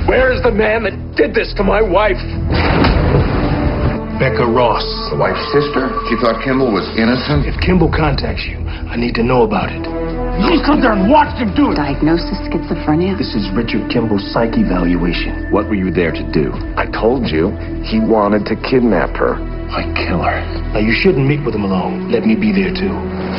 Where is the man that did this to my wife? Becca Ross. The wife's sister? She thought Kimble was innocent? If Kimble contacts you, I need to know about it. You stood there and watched him do it. Diagnosis schizophrenia. This is Richard Kimble's psych evaluation. What were you there to do? I told you, he wanted to kidnap her. I kill her. Now, you shouldn't meet with him alone. Let me be there, too.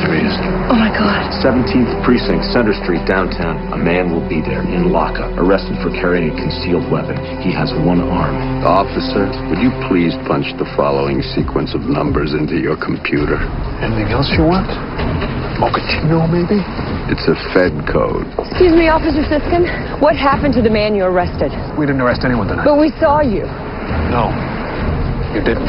There he is. Oh, my God. 17th Precinct, Center Street, downtown. A man will be there, in lockup, arrested for carrying a concealed weapon. He has one arm. Officer, would you please punch the following sequence of numbers into your computer? Anything else you want? Mochaccino, maybe? It's a Fed code. Excuse me, Officer Siskin. What happened to the man you arrested? We didn't arrest anyone tonight. But we saw you. No, you didn't.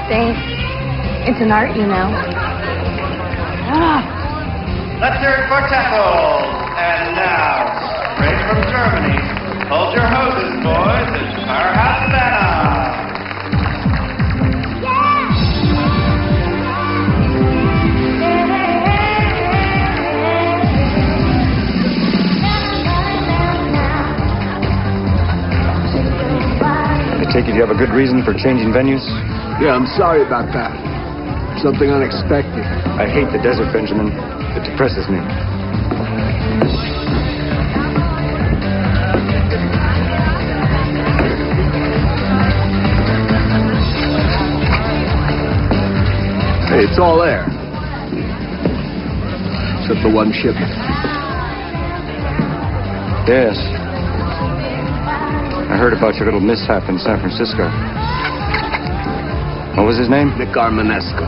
Thanks. It's an art, you know. Let's hear it for Teffel. And now, straight from Germany, hold your hoses, boys. It's Firehouse Santa. I take it you have a good reason for changing venues? Yeah, I'm sorry about that. Something unexpected. I hate the desert, Benjamin. It depresses me. Hey, it's all air. Except for one shipment. Yes. I heard about your little mishap in San Francisco. What was his name? Nick Armanesco.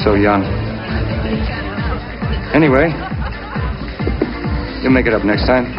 So young. Anyway, you'll make it up next time.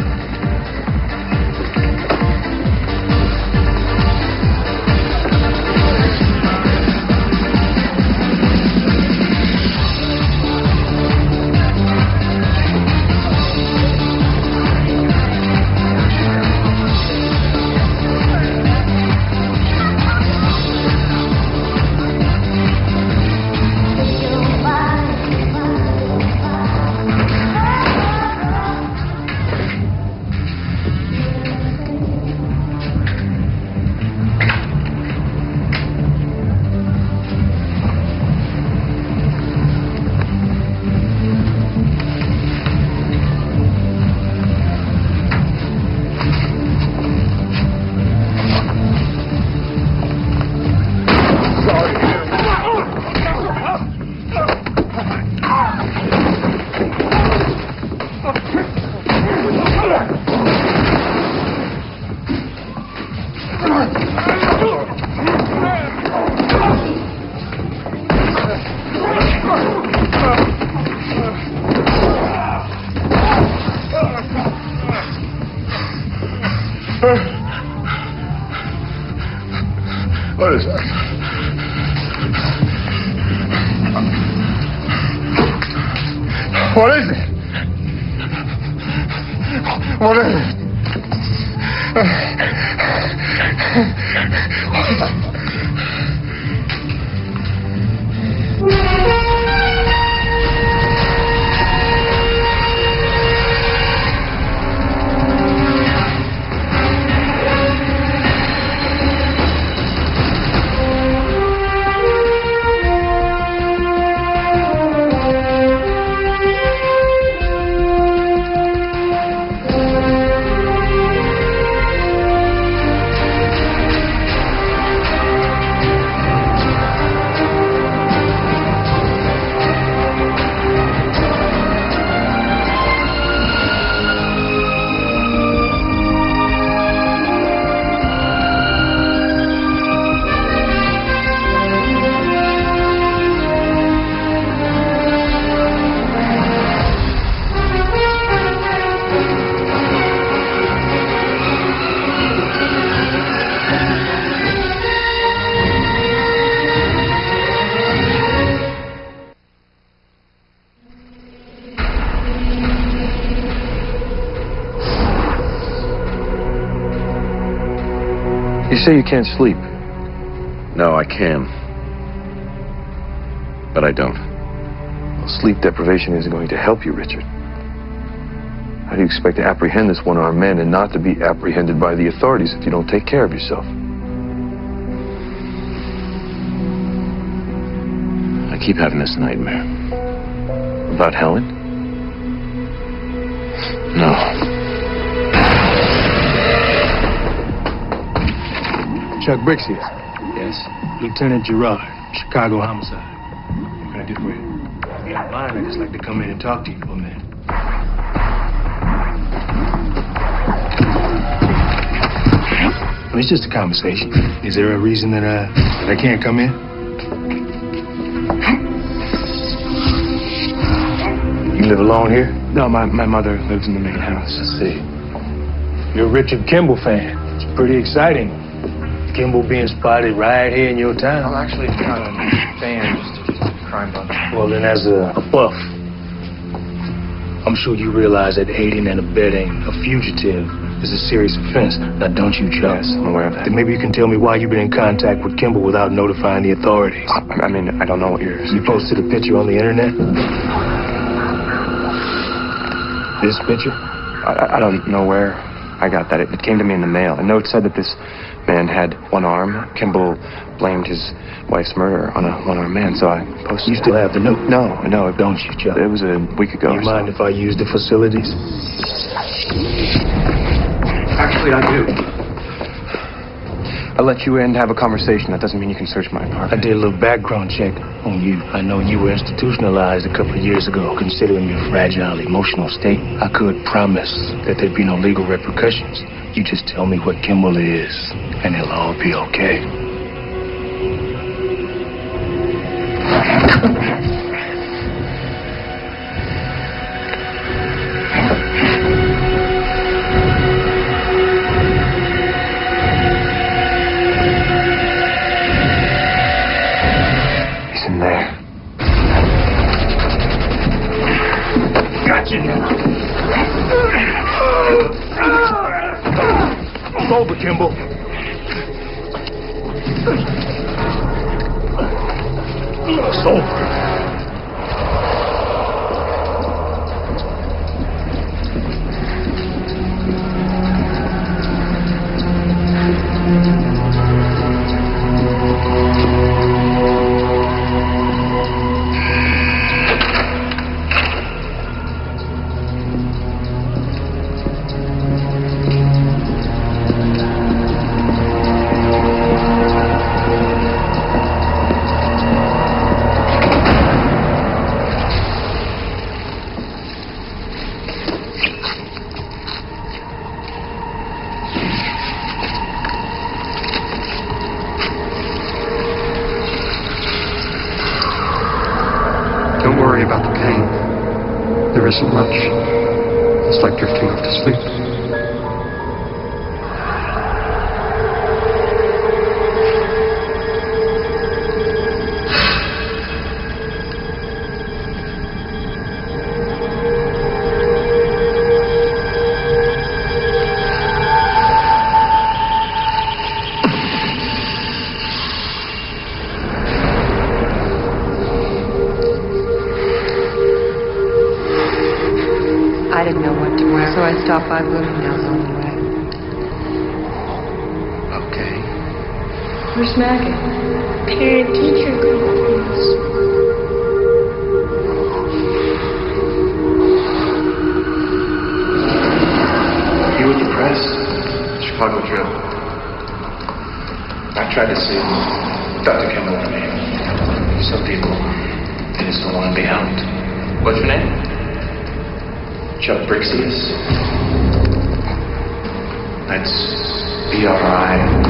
What is that? What is it? What is it? You say you can't sleep. No, I can. But I don't. Well, sleep deprivation isn't going to help you, Richard. How do you expect to apprehend this one-armed man and not to be apprehended by the authorities if you don't take care of yourself? I keep having this nightmare. About Helen? No. Chuck Bricks here. Yes. Lieutenant Gerard, Chicago homicide. What can I do for you? If you don't mind, I'd just like to come in and talk to you for a minute. Well, it's just a conversation. Is there a reason that I can't come in? You live alone here? No, my mother lives in the main house. I see. You're a Richard Kimble fan. It's pretty exciting. Kimble being spotted right here in your town. I'm actually not a fan, just a crime buff. Well, then as a buff, I'm sure you realize that aiding and abetting a fugitive is a serious offense. Now, don't you, Chuck? Yes, I'm aware of that. Then maybe you can tell me why you've been in contact with Kimble without notifying the authorities. I mean, I don't know what you're... You posted a picture on the internet? This picture? I don't know where I got that. It came to me in the mail. A note said that this man had one arm. Kimble blamed his wife's murder on a one-armed man, so I posted You still have the note? No, Don't you, Chuck? it was a week ago. You mind if I use the facilities? Actually, I do. I'll let you in to have a conversation. That doesn't mean you can search my apartment. I did a little background check on you. I know you were institutionalized a couple of years ago. Considering your fragile emotional state, I could promise that there'd be no legal repercussions. You just tell me what Kimble is, and it'll all be okay. He's in there. Gotcha now. It's over, Kimble. It's over. Don't worry about the pain. There isn't much. It's like drifting off to sleep. so I stopped by Bloomingdale's on the way. Okay. Where's Maggie? Parent-teacher conference. You with the press? Chicago Drill. I tried to see Dr. Kimble for me. Some people, they just don't want to be helped. What's your name? Chuck Brixius. That's B-R-I-X-I-U-S.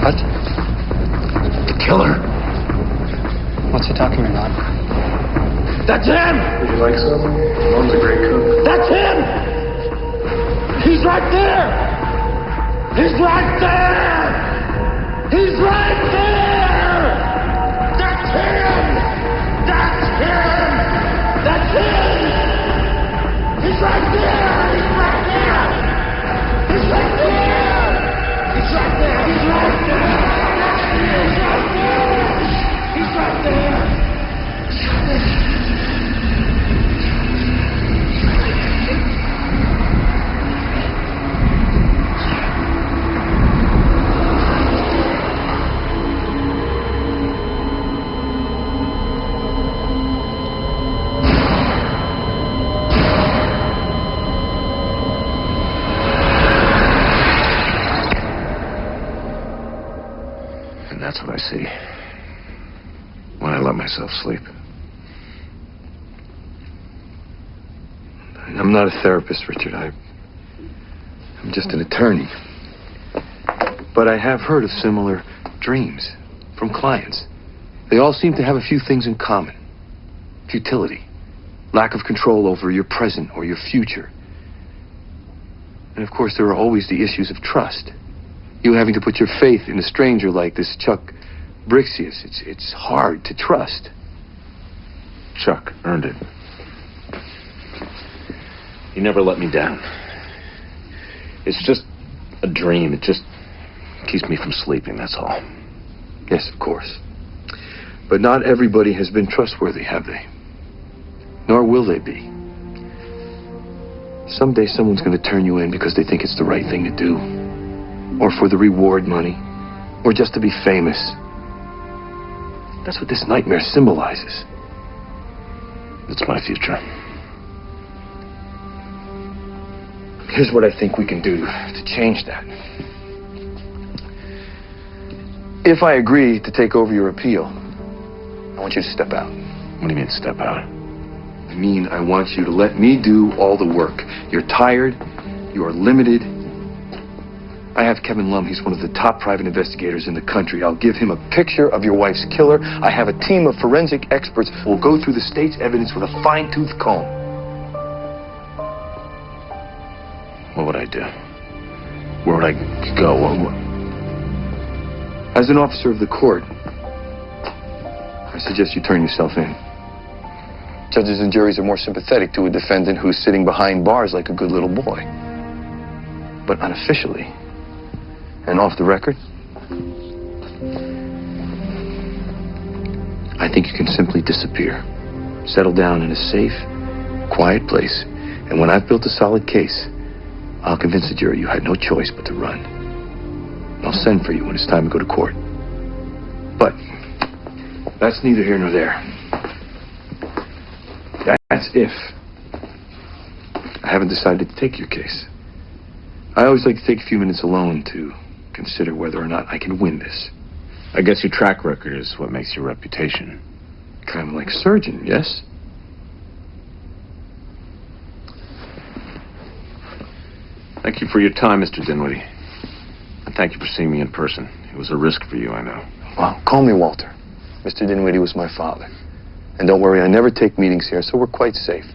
What? The killer. What's he talking about? That's him! Would you like some? Mom's a great cook. That's him! He's right there! He's right there! He's right there! That's him! That's him! That's him! He's right there! He's right there! He's right there! He's right there! He's right there! He's right there! He's right there! That's what I see when I let myself sleep. I'm not a therapist, Richard. I'm just an attorney. But I have heard of similar dreams from clients. They all seem to have a few things in common. Futility, lack of control over your present or your future. And of course, there are always the issues of trust. You having to put your faith in a stranger like this Chuck Brixius. It's hard to trust. Chuck earned it. He never let me down. It's just a dream. It just keeps me from sleeping, that's all. Yes, of course. But not everybody has been trustworthy, have they? Nor will they be. Someday someone's going to turn you in because they think it's the right thing to do. Or for the reward money. Or just to be famous. That's what this nightmare symbolizes. It's my future. Here's what I think we can do to change that. If I agree to take over your appeal, I want you to step out. What do you mean, step out? I mean, I want you to let me do all the work. You're tired. You are limited. I have Kevin Lum. He's one of the top private investigators in the country. I'll give him a picture of your wife's killer. I have a team of forensic experts who will go through the state's evidence with a fine-tooth comb. What would I do? Where would I go? As an officer of the court, I suggest you turn yourself in. Judges and juries are more sympathetic to a defendant who's sitting behind bars like a good little boy. But unofficially, and off the record, I think you can simply disappear. Settle down in a safe, quiet place. And when I've built a solid case, I'll convince the jury you had no choice but to run. I'll send for you when it's time to go to court. But that's neither here nor there. That's if I haven't decided to take your case. I always like to take a few minutes alone to consider whether or not I can win this. I guess your track record is what makes your reputation. Kind of like surgeon, yes? Thank you for your time, Mr. Dinwiddie. And thank you for seeing me in person. It was a risk for you, I know. Well, call me Walter. Mr. Dinwiddie was my father. And don't worry, I never take meetings here, so we're quite safe.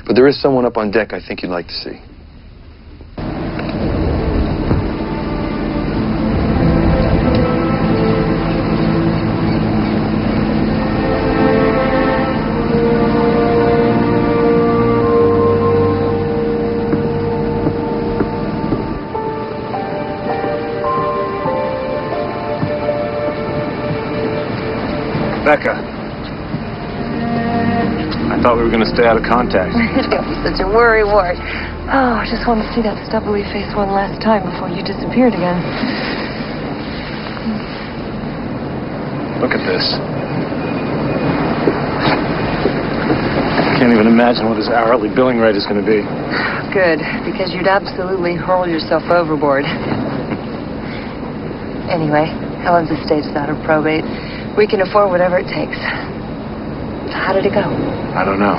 But there is someone up on deck I think you'd like to see. Becca. I thought we were going to stay out of contact. Don't be such a worrywart. Oh, I just want to see that stubbly face one last time before you disappeared again. Look at this. I can't even imagine what his hourly billing rate is going to be. Good, because you'd absolutely hurl yourself overboard. Anyway, Helen's estate is out of probate. We can afford whatever it takes. So how did it go? I don't know.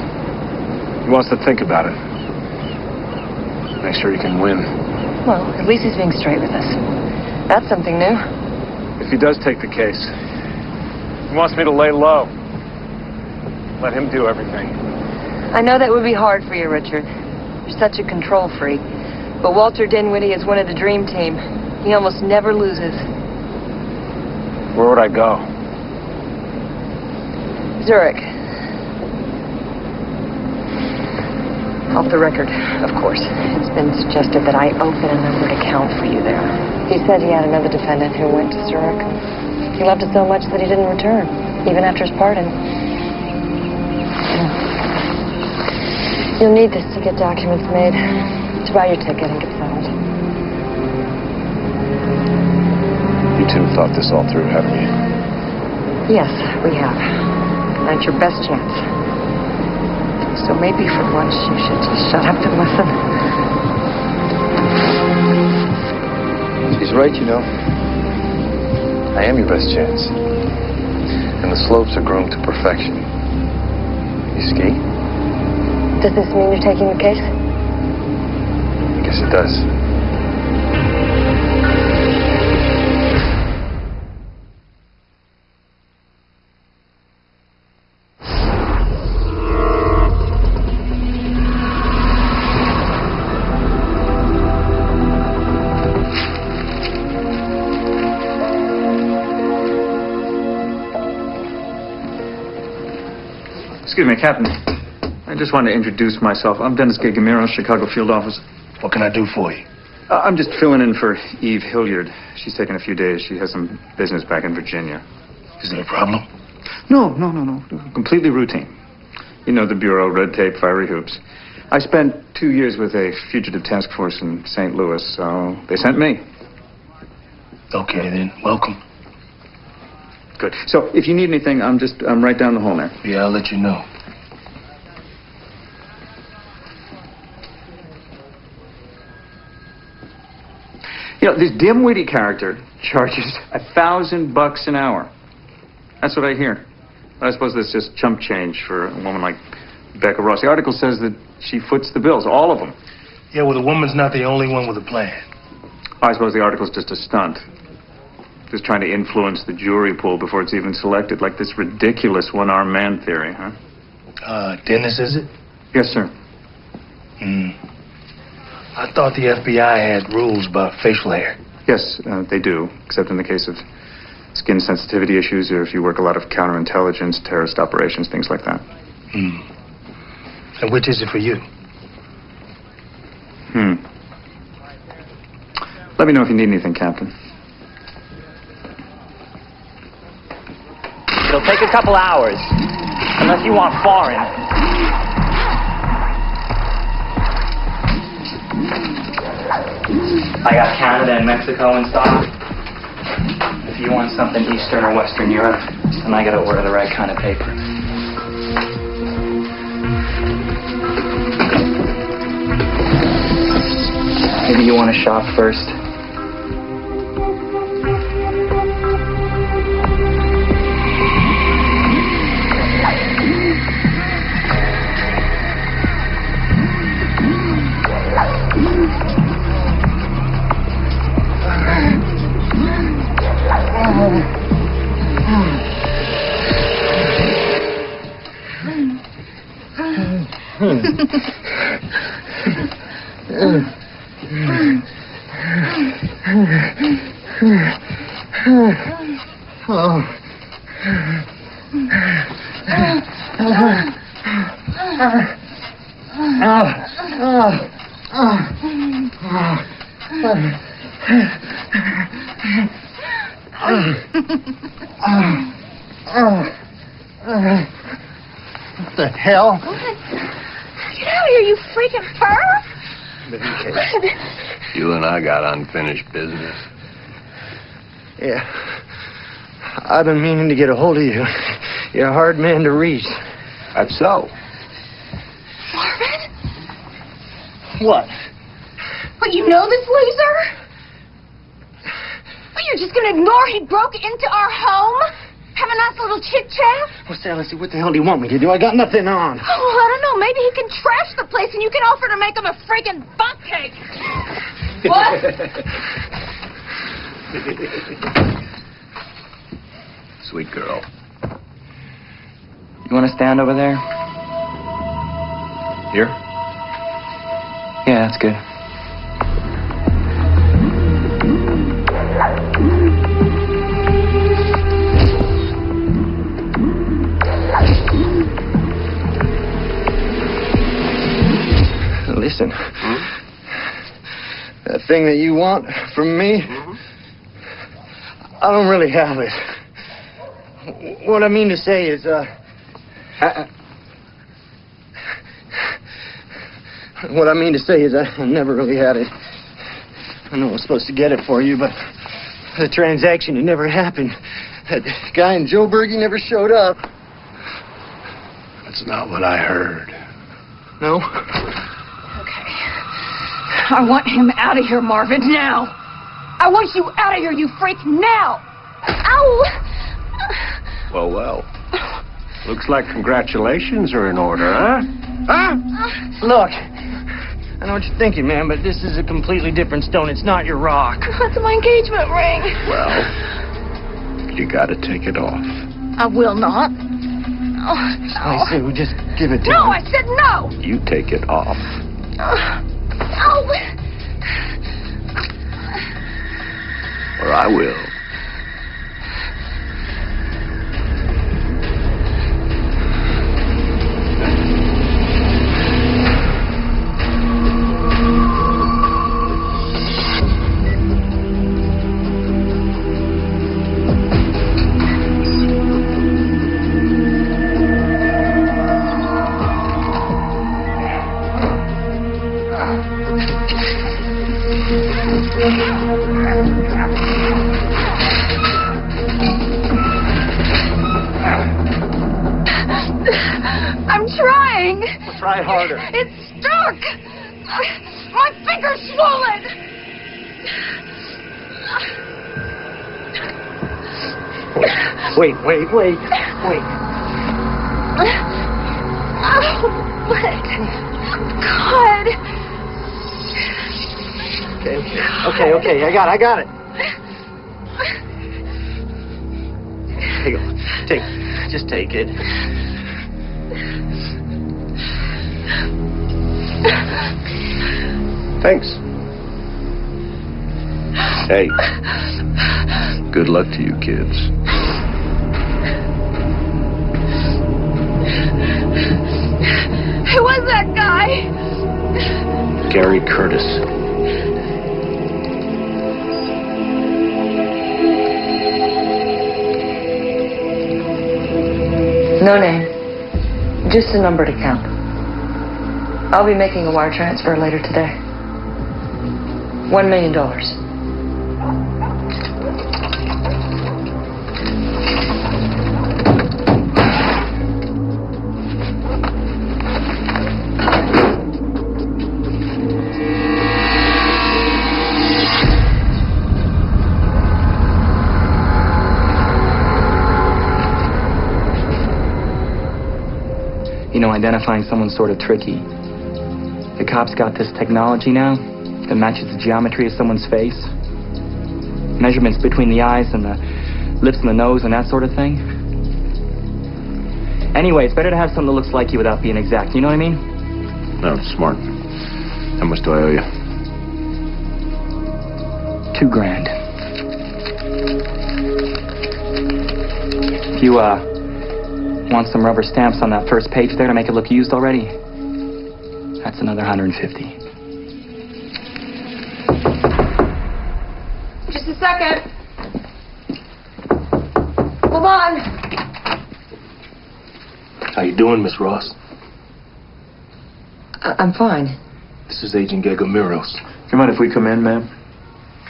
He wants to think about it. Make sure he can win. Well, at least he's being straight with us. That's something new. If he does take the case, he wants me to lay low. Let him do everything. I know that would be hard for you, Richard. You're such a control freak. But Walter Dinwiddie is one of the dream team. He almost never loses. Where would I go? Zurique. Off the record, of course. It's been suggested that I open a numbered account for you there. He said he had another defendant who went to Zurique. He loved it so much that he didn't return, even after his pardon. You'll need this to get documents made, to buy your ticket and get settled. You two thought this all through, haven't you? Yes, we have. That's your best chance. So maybe for once you should just shut up and listen. She's right, you know. I am your best chance. And the slopes are groomed to perfection. You ski? Does this mean you're taking the case? I guess it does. Excuse me, Captain. I just wanted to introduce myself. I'm Dennis Gigamiro, Chicago Field Office. What can I do for you? I'm just filling in for Eve Hilliard. She's taking a few days. She has some business back in Virginia. Is it a problem? No. Completely routine. You know the Bureau, red tape, fiery hoops. I spent 2 years with a fugitive task force in St. Louis, so they sent me. Okay, then. Welcome. Good. So if you need anything, I'm right down the hall there. Yeah, I'll let you know. You know, this dim-witty character charges $1,000 an hour. That's what I hear. I suppose that's just chump change for a woman like Becca Ross. The article says that she foots the bills, all of them. Yeah, well, the woman's not the only one with a plan. I suppose the article's just a stunt. Just trying to influence the jury pool before it's even selected, like this ridiculous one-armed man theory, huh? Dennis, is it? Yes, sir. I thought the FBI had rules about facial hair. Yes, they do, except in the case of skin sensitivity issues or if you work a lot of counterintelligence, terrorist operations, things like that. And which is it for you? Let me know if you need anything, Captain. It'll take a couple hours, unless you want foreign. I got Canada and Mexico in stock. If you want something Eastern or Western Europe, then I gotta order the right kind of paper. Maybe you want to shop first? What the hell? What? Get out of here, you freaking perv! You and I got unfinished business. Yeah. I've been meaning to get a hold of you. You're a hard man to reach. That's so. Marvin? What? What, you know this loser? What, you're just gonna ignore he broke into our home? Have a nice little chit-chat? Well, Sally, what the hell do you want me to do? I got nothing on. Oh, I don't know. Maybe he can trash the place and you can offer to make him a freaking butt cake. What? Sweet girl. You want to stand over there? Here? Yeah, that's good. Listen, that thing that you want from me, I don't really have it. What I mean to say is, what I mean to say is I never really had it. I know I was supposed to get it for you, but the transaction, it never happened. That guy in Joburg, he never showed up. That's not what I heard. No? I want him out of here, Marvin, now. I want you out of here, you freak, now. Ow! Well. Looks like congratulations are in order, huh? Huh? Look, I know what you're thinking, man, but this is a completely different stone. It's not your rock. That's my engagement ring. Well, you gotta take it off. I will not. Oh, I say, we just give it to no, him. I said no. You take it off. Ow. Or I will. I'm trying. Well, try harder. It's stuck. My finger's swollen. Wait. Oh, what? God. Okay. I got it. Here you go. Just take it. Thanks. Hey, good luck to you kids. Who was that guy? Gary Curtis. No name. Just a number to count. I'll be making a wire transfer later today. $1 million. You know, identifying someone's sort of tricky. The cops got this technology now that matches the geometry of someone's face. Measurements between the eyes and the lips and the nose and that sort of thing. Anyway, it's better to have something that looks like you without being exact. You know what I mean? No, smart. How much do I owe you? $2,000. If you, want some rubber stamps on that first page there to make it look used already, that's another $150. Just a second. Hold on. How you doing, Miss Ross? I'm fine. This is Agent Gegamiros. Do you mind if we come in, ma'am?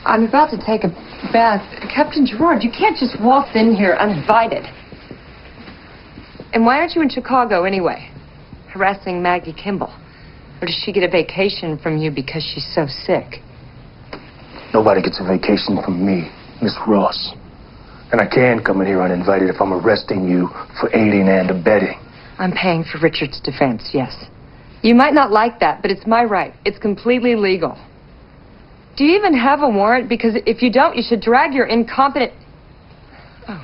I'm about to take a bath. Captain Gerard, you can't just waltz in here uninvited. And why aren't you in Chicago anyway? Harassing Maggie Kimble? Or does she get a vacation from you because she's so sick? Nobody gets a vacation from me, Miss Ross. And I can come in here uninvited if I'm arresting you for aiding and abetting. I'm paying for Richard's defense, yes. You might not like that, but it's my right. It's completely legal. Do you even have a warrant? Because if you don't, you should drag your incompetent... Oh.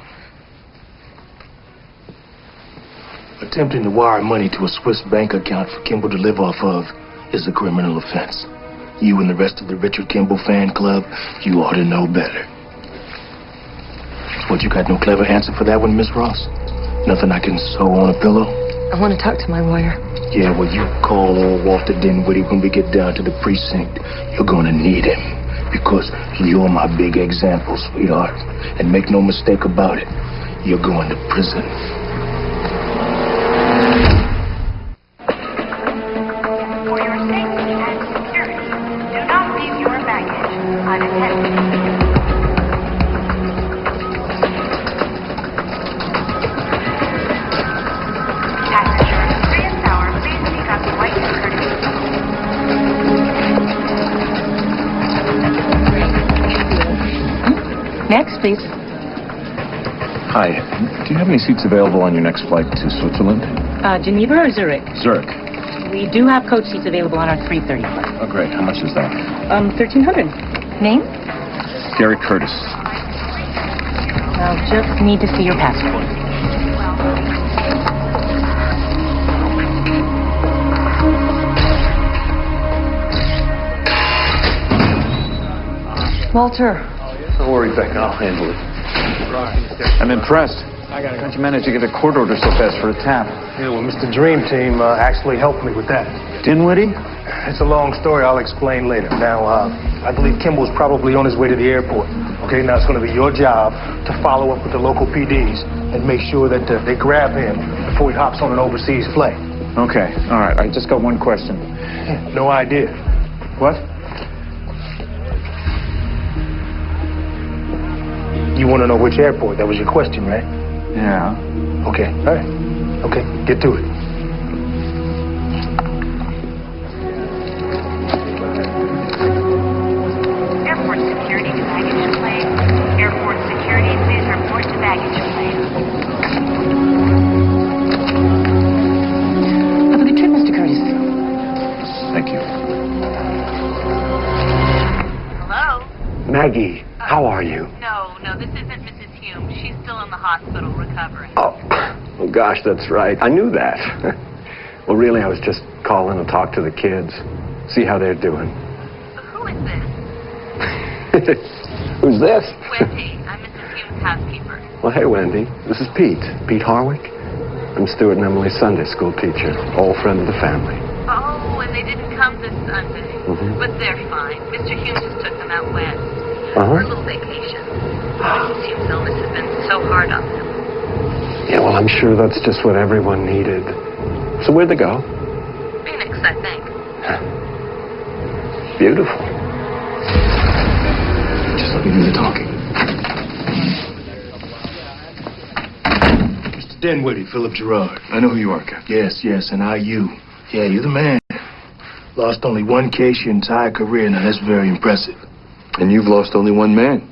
Attempting to wire money to a Swiss bank account for Kimble to live off of is a criminal offense. You and the rest of the Richard Kimble fan club, you ought to know better. What, you got no clever answer for that one, Miss Ross? Nothing I can sew on a pillow? I want to talk to my lawyer. Yeah, well, you call old Walter Dinwiddie when we get down to the precinct. You're gonna need him. Because you're my big example, sweetheart. And make no mistake about it, you're going to prison. For your safety and security, do not leave your baggage unattended. Next, please. Hi. Do you have any seats available on your next flight to Switzerland? Geneva or Zurich? Zurich. We do have coach seats available on our 3:30 flight. Oh, great. How much is that? $1,300. Name? Gary Curtis. I'll just need to see your passport. Walter. Don't worry, Becca. I'll handle it. I'm impressed. How'd you manage to get a court order so fast for a tap? Yeah, well, Mr. Dream Team actually helped me with that. Dinwiddie? It's a long story. I'll explain later. Now, I believe Kimble's probably on his way to the airport. Okay, now it's going to be your job to follow up with the local PDs and make sure that they grab him before he hops on an overseas flight. Okay, all right. I just got one question. No idea. What? You want to know which airport? That was your question, right? Yeah. Okay, all right. Okay, get to it. Airport security to baggage claim. Airport security, please report to baggage claim. Have a good trip, Mr. Curtis. Thank you. Hello? Maggie, how are you? No, this isn't Mrs. Hume. She's still in the hospital recovering. Oh, gosh, that's right. I knew that. Well, really, I was just calling to talk to the kids, see how they're doing. Who is this? Who's this? Wendy. I'm Mrs. Hume's housekeeper. Well, hey, Wendy. This is Pete. Pete Harwick. I'm Stuart and Emily's Sunday school teacher, old friend of the family. Oh, and they didn't come this Sunday. Mm-hmm. But they're fine. Mr. Hume just took them out west. Uh-huh. For a little vacation. Mrs. Hume's illness has been so hard on them. Yeah, well, I'm sure that's just what everyone needed. So where'd they go? Phoenix, I think. Beautiful. Just let me do the talking. Mr. Dinwiddie, Philip Gerard. I know who you are, Captain. Yes, and you. Yeah, you're the man. Lost only one case your entire career. Now, that's very impressive. And you've lost only one man.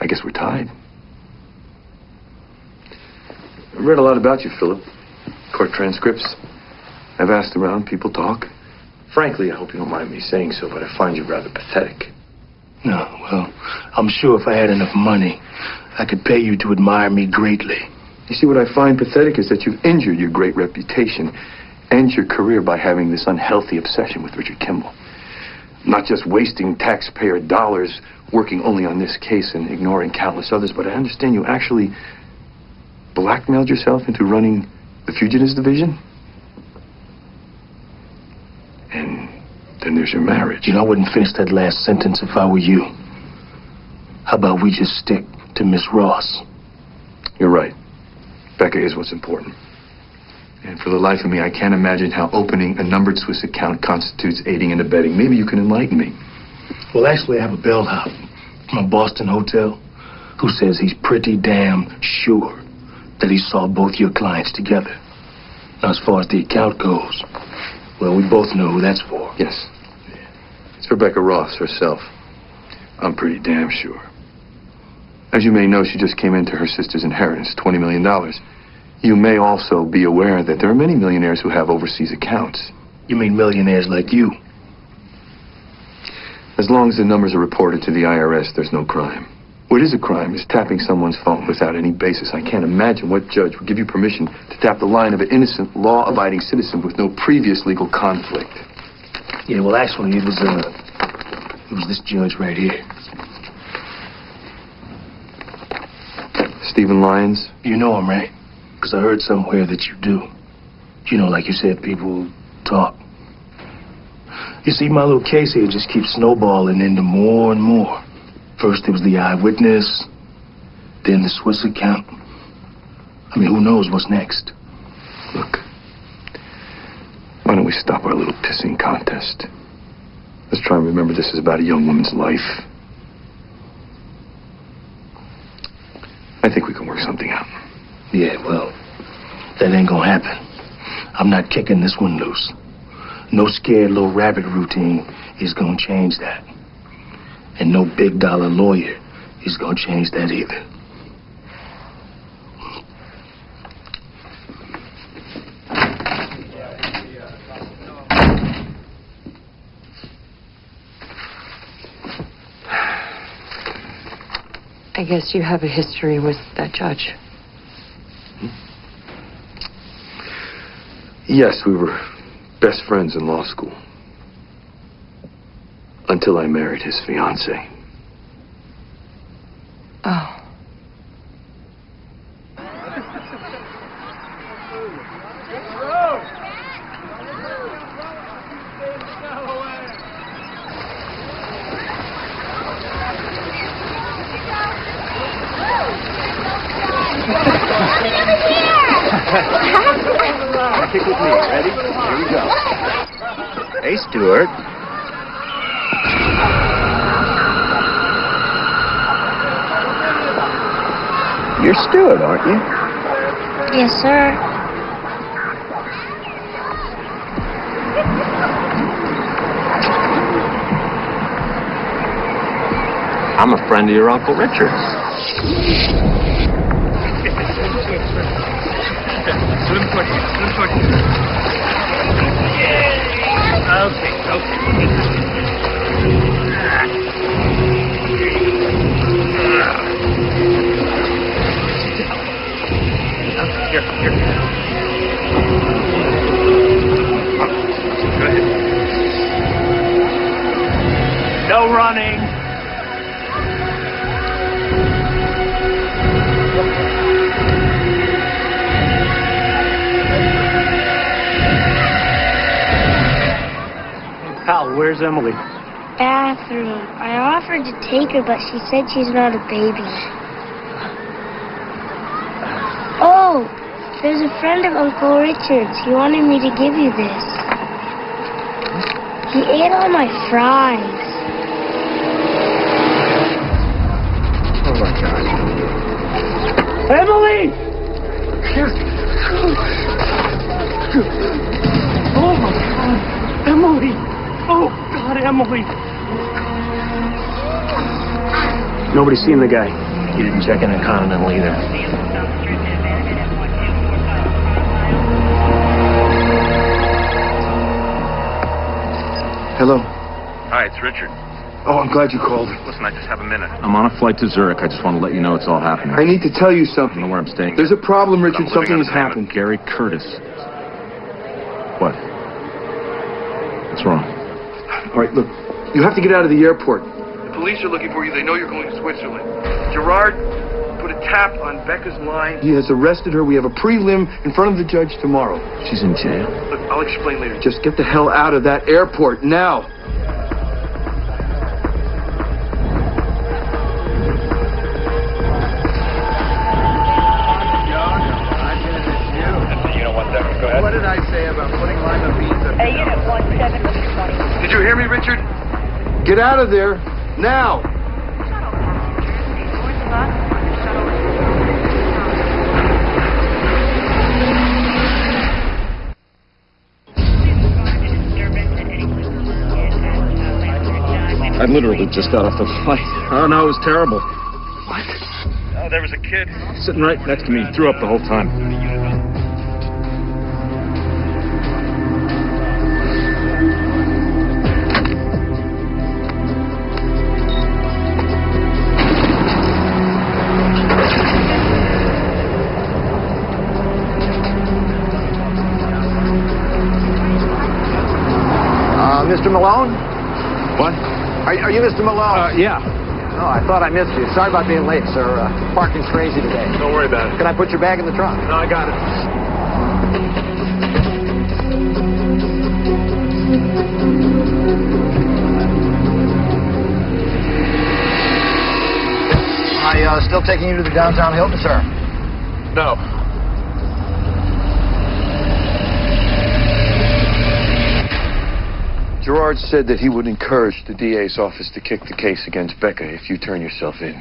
I guess we're tied. I've read a lot about you, Philip. Court transcripts. I've asked around, people talk. Frankly, I hope you don't mind me saying so, but I find you rather pathetic. No, well, I'm sure if I had enough money, I could pay you to admire me greatly. You see, what I find pathetic is that you've injured your great reputation, end your career by having this unhealthy obsession with Richard Kimble. Not just wasting taxpayer dollars working only on this case and ignoring countless others, but I understand you actually blackmailed yourself into running the Fugitives division? And then there's your marriage. You know, I wouldn't finish that last sentence if I were you. How about we just stick to Miss Ross? You're right. Becca is what's important. And for the life of me, I can't imagine how opening a numbered Swiss account constitutes aiding and abetting. Maybe you can enlighten me. Well, actually, I have a bellhop from a Boston hotel who says he's pretty damn sure that he saw both your clients together. Now, as far as the account goes, well, we both know who that's for. Yes. It's for Becca Ross herself. I'm pretty damn sure. As you may know, she just came into her sister's inheritance, $20 million. You may also be aware that there are many millionaires who have overseas accounts. You mean millionaires like you? As long as the numbers are reported to the IRS, there's no crime. What is a crime is tapping someone's phone without any basis. I can't imagine what judge would give you permission to tap the line of an innocent, law-abiding citizen with no previous legal conflict. Yeah, well, actually, it was this judge right here. Stephen Lyons? You know him, right? Because I heard somewhere that you do. You know, like you said, people talk. You see, my little case here just keeps snowballing into more and more. First, there was the eyewitness, then the Swiss account. I mean, who knows what's next? Look, why don't we stop our little pissing contest? Let's try and remember this is about a young woman's life. I think we can work something out. Yeah, well, that ain't gonna happen. I'm not kicking this one loose. No scared little rabbit routine is gonna change that. And no big dollar lawyer is gonna change that either. I guess you have a history with that judge. Yes, we were best friends in law school. Until I married his fiancée. Oh. Kick with me. Ready? Here we go. Hey, Stuart. You're Stuart, aren't you? Yes, sir. I'm a friend of your Uncle Richard's. Swim toward you. Swim toward you. Okay. Here. Go ahead. No running. Pal, where's Emily? Bathroom. I offered to take her, but she said she's not a baby. Oh, there's a friend of Uncle Richard's. He wanted me to give you this. He ate all my fries. Oh my God. Emily! Oh my God. Emily! Oh God, Emily! Nobody's seen the guy. You didn't check in a Continental either. Hello? Hi, it's Richard. Oh, I'm glad you called. Listen, I just have a minute. I'm on a flight to Zurich. I just want to let you know it's all happening. I need to tell you I something. don't know where I'm staying. There's a problem, Richard. I'm living Something has under the name happened. Gary Curtis. What? What's wrong? All right, look, you have to get out of the airport. The police are looking for you. They know you're going to Switzerland. Gerard put a tap on Becca's line. He has arrested her. We have a prelim in front of the judge tomorrow. She's in jail? Look, I'll explain later. Just get the hell out of that airport now. What did I say about putting lima beans up? Unit 1720. Did you hear me, Richard? Get out of there now. I literally just got off the flight. Oh, no, it was terrible. What? Oh, there was a kid. Sitting right next to me. Threw up the whole time. Mr. Malone? What? Are you Mr. Malone? Yeah. Oh, I thought I missed you. Sorry about being late, sir. Parking's crazy today. Don't worry about it. Can I put your bag in the trunk? No, I got it. Am I still taking you to the downtown Hilton, sir? No. Gerard said that he would encourage the DA's office to kick the case against Becca if you turn yourself in.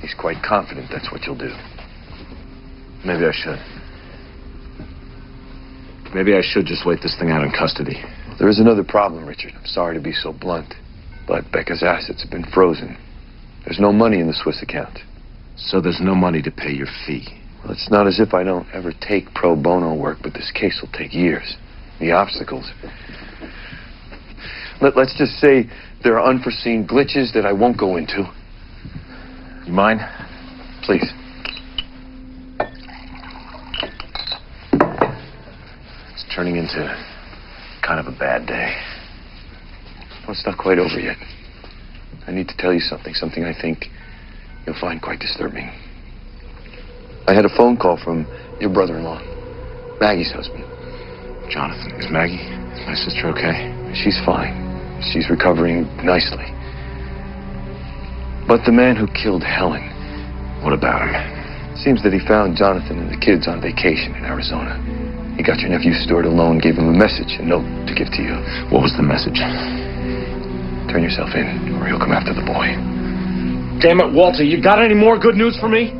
He's quite confident that's what you'll do. Maybe I should. Maybe I should just wait this thing out in custody. There is another problem, Richard. I'm sorry to be so blunt, but Becca's assets have been frozen. There's no money in the Swiss account. So there's no money to pay your fee? Well, it's not as if I don't ever take pro bono work, but this case will take years. The obstacles... Let's just say there are unforeseen glitches that I won't go into. You mind? Please. It's turning into kind of a bad day. Well, it's not quite over yet. I need to tell you something I think you'll find quite disturbing. I had a phone call from your brother-in-law, Maggie's husband. Jonathan, is Maggie, my sister, okay? She's fine. She's recovering nicely. But the man who killed Helen... What about him? Seems that he found Jonathan and the kids on vacation in Arizona. He got your nephew Stuart alone, gave him a message, a note to give to you. What was the message? Turn yourself in, or he'll come after the boy. Damn it, Walter, you got any more good news for me?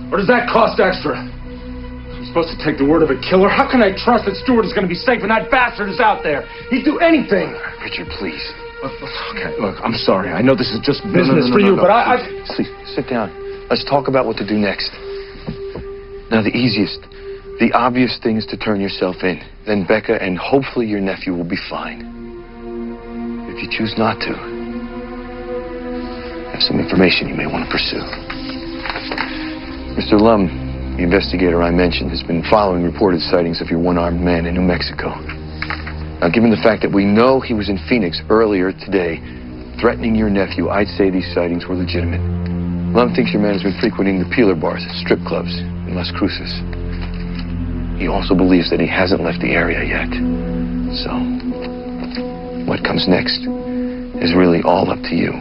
Or does that cost extra? I'm supposed to take the word of a killer? How can I trust that Stuart is going to be safe when that bastard is out there? He'd do anything. Richard, please. Okay, look, I'm sorry. I know this is just business for you, but I... Please, sit down. Let's talk about what to do next. Now, the easiest, the obvious thing is to turn yourself in. Then Becca and hopefully your nephew will be fine. If you choose not to, I have some information you may want to pursue. Mr. Lum, the investigator I mentioned, has been following reported sightings of your one-armed man in New Mexico. Now, given the fact that we know he was in Phoenix earlier today, threatening your nephew, I'd say these sightings were legitimate. Lum thinks your man has been frequenting the peeler bars, strip clubs, in Las Cruces. He also believes that he hasn't left the area yet. So, what comes next is really all up to you.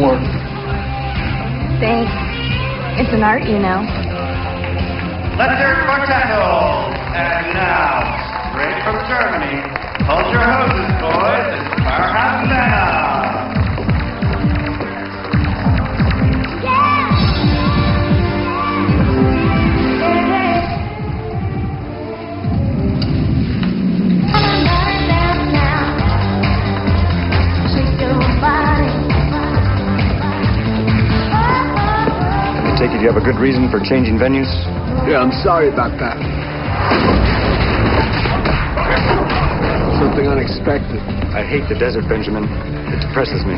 work. Thanks. It's an art, you know. Let's hear it for Tackle. And now, straight from Germany, hold your hoses, boys. It's Firehouse Santa. I take it you have a good reason for changing venues? Yeah, I'm sorry about that. Something unexpected. I hate the desert, Benjamin. It depresses me.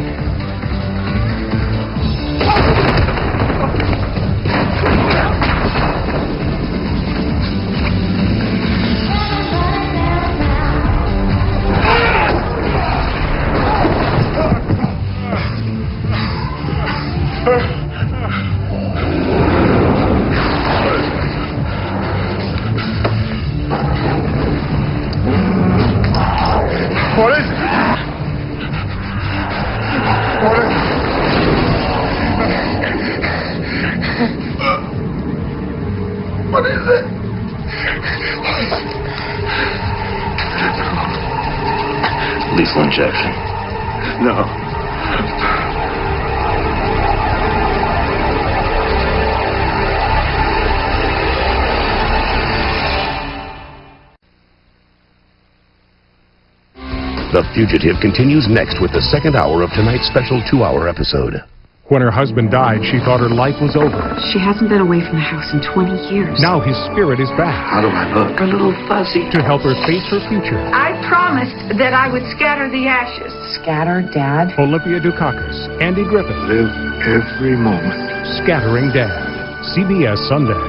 What is it? What is it? Lethal injection. No. The Fugitive continues next with the second hour of tonight's special 2-hour episode. When her husband died, she thought her life was over. She hasn't been away from the house in 20 years. Now his spirit is back. How do I look? A little fuzzy. To help her face her future. I promised that I would scatter the ashes. Scatter, Dad? Olympia Dukakis, Andy Griffith. Live every moment. Scattering Dad. CBS Sunday.